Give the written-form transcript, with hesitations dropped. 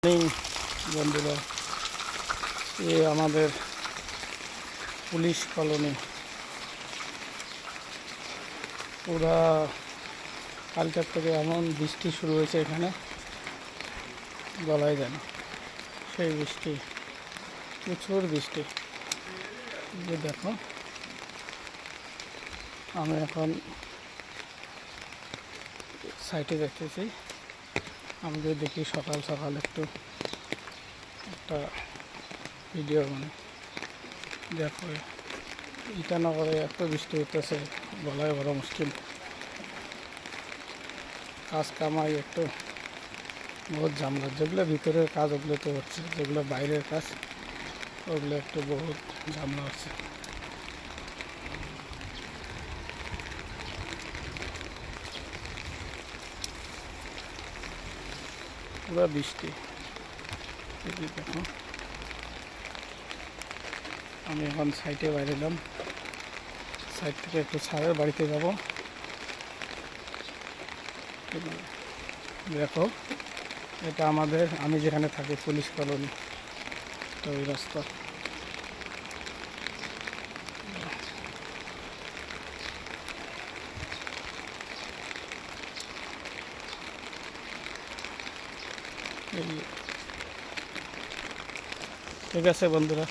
নেই বন্ধুরা, এ আমাদের পুলিশ কলোনি। পুরা কালকের থেকে এমন বৃষ্টি শুরু হয়েছে এখানে, বলাই যায় না। সেই বৃষ্টি, প্রচুর বৃষ্টি। যে দেখো, আমি এখন সাইটে দেখতেছি। আমি যদি দেখি সকাল সকাল একটু একটা ভিডিও মানে দেখো, ইটানগরে এত বৃষ্টি হইতেছে, বলাই বড় মুশকিল। কাজ কামাই একটু বহুত ঝামেলা। যেগুলো ভিতরের কাজ ওগুলো তো হচ্ছে, যেগুলো বাইরের কাজ ওগুলো একটু বহুত ঝামেলা হচ্ছে। পুরো বৃষ্টি। দেখো, আমি এখন সাইটে বাইরে এলাম। সাইড থেকে একটু ছাড়ের বাড়িতে যাব। দেখো, এটা আমি যেখানে থাকি পুলিশ কলোনি, তো ওই রাস্তা। ঠিক আছে বন্ধুরা।